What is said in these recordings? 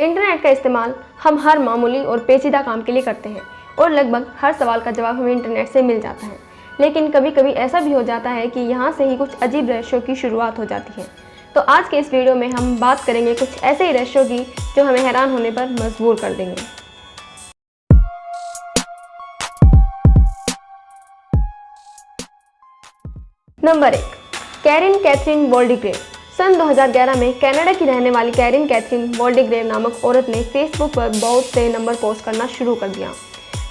Internet का इस्तेमाल हम हर मामूली और पेचीदा काम के लिए करते हैं और लगभग हर सवाल का जवाब हमें इंटरनेट से मिल जाता है। लेकिन कभी कभी ऐसा भी हो जाता है कि यहाँ से ही कुछ अजीब रहस्यों की शुरुआत हो जाती है। तो आज के इस वीडियो में हम बात करेंगे कुछ ऐसे ही रहस्यों की जो हमें हैरान होने पर मजबूर कर देंगे। Number 1, Karin Catherine Waldegrave. सन 2011 में कनाडा की रहने वाली कैरिन कैथरीन वॉल्डीग्रेव नामक औरत ने फेसबुक पर बहुत से नंबर पोस्ट करना शुरू कर दिया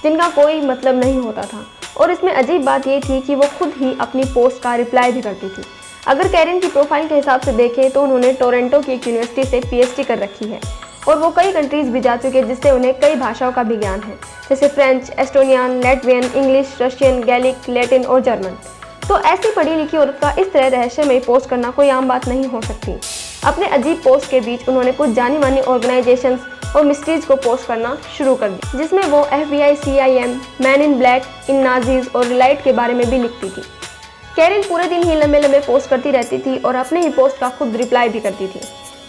जिनका कोई मतलब नहीं होता था। और इसमें अजीब बात ये थी कि वो खुद ही अपनी पोस्ट का रिप्लाई भी करती थी। अगर कैरिन की प्रोफाइल के हिसाब से देखें तो उन्होंने टोरंटो की एक यूनिवर्सिटी से PhD कर रखी है और वो कई कंट्रीज़ भी जा चुके हैं जिससे उन्हें कई भाषाओं का भी ज्ञान है, जैसे French, Estonian, Latvian, English, Russian, Gaelic, Latin और जर्मन। तो ऐसी पढ़ी लिखी औरत का इस तरह रहस्यमयी पोस्ट करना कोई आम बात नहीं हो सकती। अपने अजीब पोस्ट के बीच उन्होंने कुछ जानी मानी ऑर्गेनाइजेशंस और मिस्ट्रीज को पोस्ट करना शुरू कर दिया, जिसमें वो FBI, CIM, man in black, in Nazis और रिलाइट के बारे में भी लिखती थी। कैरिन पूरे दिन ही लंबे लंबे पोस्ट करती रहती थी और अपने ही पोस्ट का खुद रिप्लाई भी करती थी,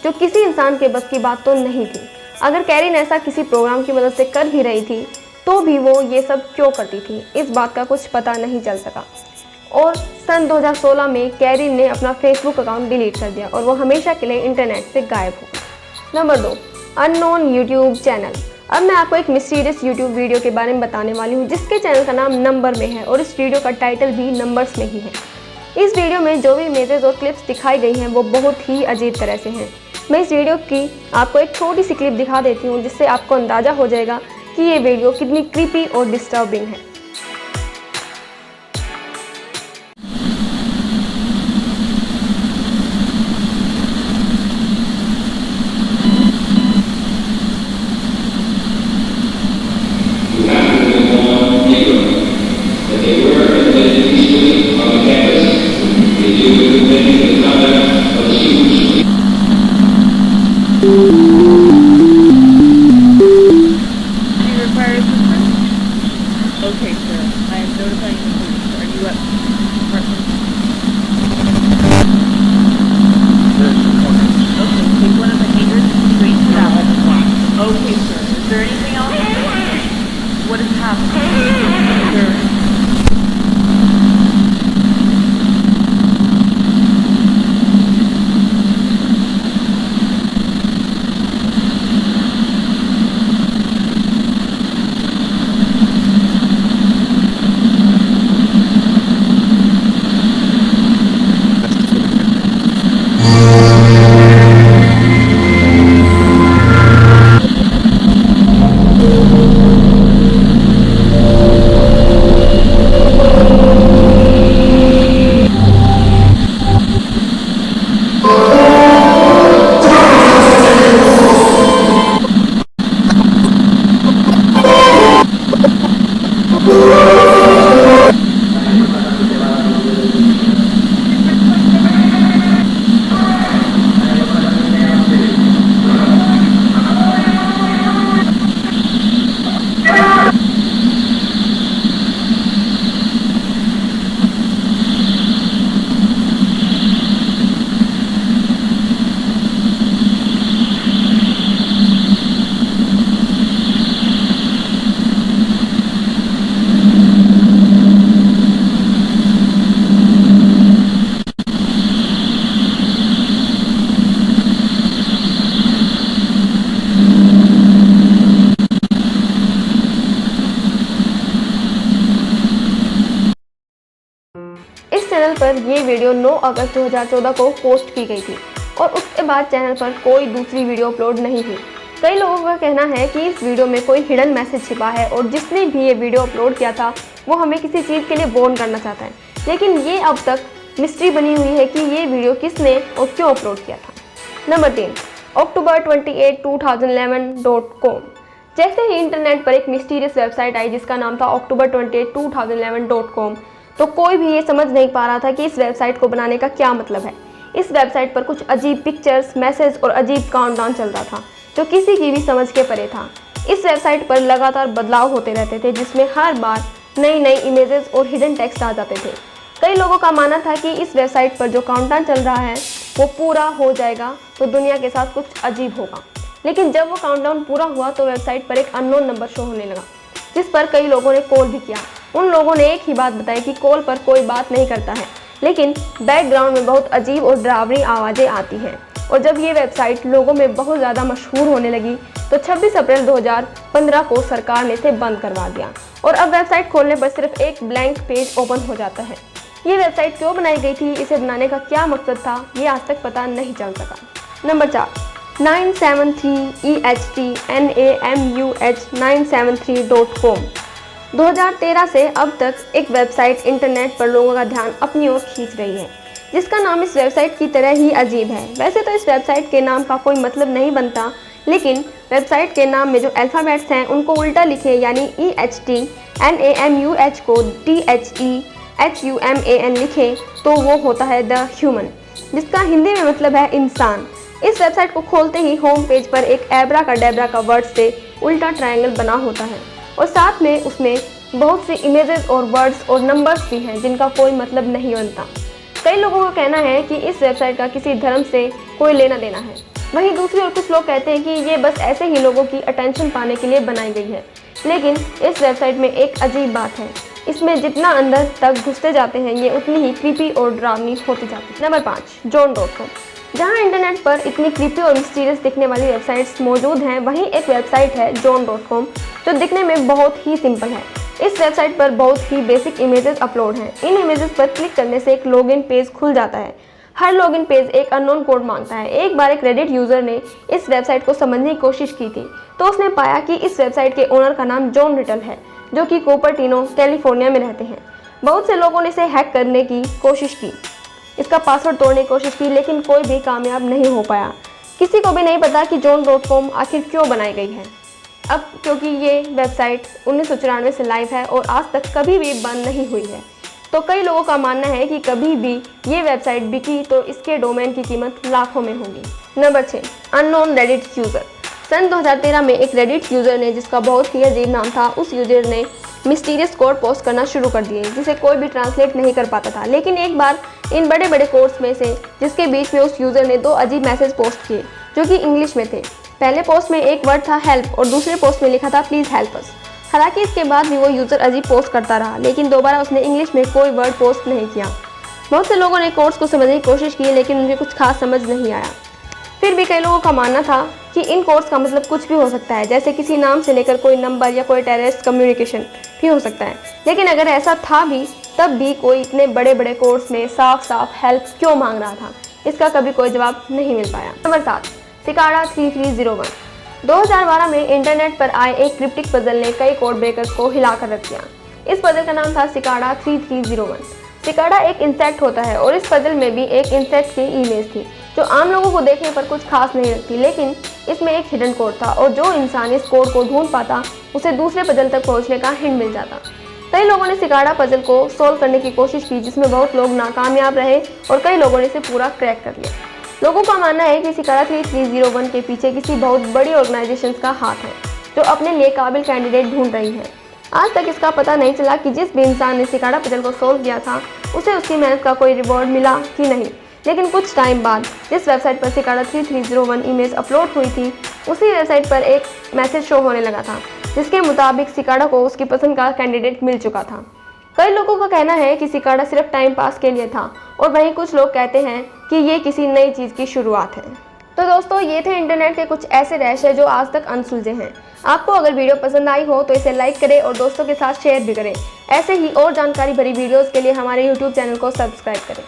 जो किसी इंसान के बस की बात तो नहीं थी। अगर कैरिन ऐसा किसी प्रोग्राम की मदद से कर भी रही थी तो भी वो ये सब क्यों करती थी, इस बात का कुछ पता नहीं चल सका। और सन 2016 में कैरिन ने अपना फेसबुक अकाउंट डिलीट कर दिया और वो हमेशा के लिए इंटरनेट से गायब हो गई। Number 2, unknown YouTube channel. अब मैं आपको एक मिस्टीरियस यूट्यूब वीडियो के बारे में बताने वाली हूँ जिसके चैनल का नाम नंबर में है और इस वीडियो का टाइटल भी नंबर्स में ही है। इस वीडियो में जो भी इमेजेस और क्लिप्स दिखाई गई हैं वो बहुत ही अजीब तरह से हैं। मैं इस वीडियो की आपको एक छोटी सी क्लिप दिखा देती हूँ जिससे आपको अंदाज़ा हो जाएगा कि ये वीडियो कितनी क्रीपी और डिस्टर्बिंग है। Okay, sir. I am notifying the police. Are you at apartment? Okay, take one of the hangers straight to that one. Okay, sir. Is there anything else? What is happening? Sir. इस channel पर ये video 9 अगस्त 2014 को post की गई थी और उसके बाद चैनल पर कोई दूसरी वीडियो अपलोड नहीं हुई। कई लोगों का कहना है कि इस वीडियो में कोई हिडन मैसेज छिपा है और जिसने भी ये वीडियो अपलोड किया था वो हमें किसी चीज़ के लिए वार्न करना चाहता है, लेकिन ये अब तक मिस्ट्री बनी हुई है कि ये वीडियो किसने और क्यों अपलोड किया था। नंबर 3, अक्टूबर 28, 2011.com। जैसे ही इंटरनेट पर एक मिस्टीरियस वेबसाइट आई जिसका नाम था अक्टूबर 28, 2011.com, तो कोई भी ये समझ नहीं पा रहा था कि इस वेबसाइट को बनाने का क्या मतलब है। इस वेबसाइट पर कुछ अजीब पिक्चर्स, मैसेज और अजीब काउंटडाउन चल रहा था जो किसी की भी समझ के परे था। इस वेबसाइट पर लगातार बदलाव होते रहते थे जिसमें हर बार नई नई इमेजेस और हिडन टेक्स्ट आ जाते थे। कई लोगों का मानना था कि इस वेबसाइट पर जो काउंटडाउन चल रहा है वो पूरा हो जाएगा तो दुनिया के साथ कुछ अजीब होगा। लेकिन जब वो काउंटडाउन पूरा हुआ तो वेबसाइट पर एक अननोन नंबर शो होने लगा, जिस पर कई लोगों ने कॉल भी किया। उन लोगों ने एक ही बात बताई कि कॉल पर कोई बात नहीं करता है, लेकिन बैकग्राउंड में बहुत अजीब और डरावनी आवाज़ें आती हैं। और जब ये वेबसाइट लोगों में बहुत ज़्यादा मशहूर होने लगी तो 26 अप्रैल 2015 को सरकार ने इसे बंद करवा दिया और अब वेबसाइट खोलने पर सिर्फ एक ब्लैंक पेज ओपन हो जाता है। ये वेबसाइट क्यों बनाई गई थी, इसे बनाने का क्या मकसद था, ये आज तक पता नहीं चल सका। Number 4, 973EHTNAMUH973.com। 2013 से अब तक एक वेबसाइट इंटरनेट पर लोगों का ध्यान अपनी ओर खींच रही है, जिसका नाम इस वेबसाइट की तरह ही अजीब है। वैसे तो इस वेबसाइट के नाम का कोई मतलब नहीं बनता, लेकिन वेबसाइट के नाम में जो अल्फ़ाबेट्स हैं उनको उल्टा लिखे यानी EHTNAMUH को THEHUMAN लिखे तो वो होता है द ह्यूमन, जिसका हिंदी में मतलब है इंसान। इस वेबसाइट को खोलते ही होम पेज पर एक एब्रा का डेब्रा का वर्ड से उल्टा ट्रायंगल बना होता है और साथ में उसमें बहुत सी इमेजेस और वर्ड्स और नंबर्स भी हैं जिनका कोई मतलब नहीं बनता। कई लोगों का कहना है कि इस वेबसाइट का किसी धर्म से कोई लेना देना है, वहीं दूसरी ओर कुछ लोग कहते हैं कि ये बस ऐसे ही लोगों की अटेंशन पाने के लिए बनाई गई है। लेकिन इस वेबसाइट में एक अजीब बात है, इसमें जितना अंदर तक घुसते जाते हैं ये उतनी ही क्रीपी और डरावनी होती जाती है। Number 5, John.com। जहां इंटरनेट पर इतनी क्रीपी और मिस्टीरियस दिखने वाली वेबसाइट्स मौजूद हैं, वहीं एक वेबसाइट है John.com जो दिखने में बहुत ही सिंपल है। इस वेबसाइट पर बहुत ही बेसिक इमेजेस अपलोड हैं। इन इमेजेस पर क्लिक करने से एक लॉगिन पेज खुल जाता है। हर लॉगिन पेज एक अननोन कोड मांगता है। एक बार एक रेडिट यूज़र ने इस वेबसाइट को समझने की कोशिश की थी तो उसने पाया कि इस वेबसाइट के ओनर का नाम जॉन रिटल है, जो कि कुपर्टिनो, कैलिफोर्निया में रहते हैं। बहुत से लोगों ने इसे हैक करने की कोशिश की, इसका पासवर्ड तोड़ने की कोशिश की, लेकिन कोई भी कामयाब नहीं हो पाया। किसी को भी नहीं पता कि John.com आखिर क्यों बनाई गई है। अब क्योंकि ये वेबसाइट 1994 से लाइव है और आज तक कभी भी बंद नहीं हुई है, तो कई लोगों का मानना है कि कभी भी ये वेबसाइट बिकी तो इसके डोमेन की कीमत लाखों में होगी। Number 6, unknown Reddit user. सन 2013 में एक रेडिट यूज़र ने, जिसका बहुत ही अजीब नाम था, उस यूज़र ने मिस्टीरियस कोड पोस्ट करना शुरू कर दिए जिसे कोई भी ट्रांसलेट नहीं कर पाता था। लेकिन एक बार इन बड़े बड़े कोड्स में से जिसके बीच में उस यूज़र ने 2 अजीब मैसेज पोस्ट किए जो कि इंग्लिश में थे। पहले पोस्ट में एक वर्ड था हेल्प और दूसरे पोस्ट में लिखा था प्लीज़ हेल्प अस। हालांकि इसके बाद भी वो यूज़र अजीब पोस्ट करता रहा, लेकिन दोबारा उसने इंग्लिश में कोई वर्ड पोस्ट नहीं किया। बहुत से लोगों ने कोड्स को समझने की कोशिश की, लेकिन उनके कुछ खास समझ नहीं आया। फिर भी कई लोगों का मानना था कि इन कोड्स का मतलब कुछ भी हो सकता है, जैसे किसी नाम से लेकर कोई नंबर या कोई टेररिस्ट कम्युनिकेशन भी हो सकता है। लेकिन अगर ऐसा था भी, तब भी कोई इतने बड़े बड़े कोड्स में साफ साफ हेल्प क्यों मांग रहा था, इसका कभी कोई जवाब नहीं मिल पाया। Number 7, Cicada 3301। 2012 में इंटरनेट पर आए एक क्रिप्टिक पजल ने कई कोड ब्रेकर्स को हिलाकर रख दिया। इस पजल का नाम था Cicada 3301। सिकाडा एक इंसेक्ट होता है और इस पजल में भी एक इंसेक्ट की इमेज थी जो आम लोगों को देखने पर कुछ खास नहीं लगती, लेकिन इसमें एक हिडन कोड था और जो इंसान इस कोड को ढूंढ पाता उसे दूसरे पजल तक पहुंचने का हिंट मिल जाता। कई लोगों ने सिकाडा पजल को सॉल्व करने की कोशिश की, जिसमें बहुत लोग नाकामयाब रहे और कई लोगों ने इसे पूरा क्रैक कर लिया। लोगों का मानना है कि सिकाडा 3301 के पीछे किसी बहुत बड़ी ऑर्गेनाइजेशन का हाथ है जो अपने लिए काबिल कैंडिडेट ढूंढ रही है। आज तक इसका पता नहीं चला कि जिस भी इंसान ने सिकाडा पजल को सॉल्व किया था उसे उसकी मेहनत का कोई रिवॉर्ड मिला कि नहीं। लेकिन कुछ टाइम बाद जिस वेबसाइट पर सिकाडा 3301 इमेज अपलोड हुई थी, उसी वेबसाइट पर एक मैसेज शो होने लगा था जिसके मुताबिक सिकाडा को उसकी पसंद का कैंडिडेट मिल चुका था। कई लोगों का कहना है कि सिकाडा सिर्फ टाइम पास के लिए था और वहीं कुछ लोग कहते हैं कि ये किसी नई चीज़ की शुरुआत है। तो दोस्तों, ये थे इंटरनेट के कुछ ऐसे रहस्य जो आज तक अनसुलझे हैं। आपको अगर वीडियो पसंद आई हो तो इसे लाइक करें और दोस्तों के साथ शेयर भी करें। ऐसे ही और जानकारी भरी वीडियोस के लिए हमारे YouTube चैनल को सब्सक्राइब करें।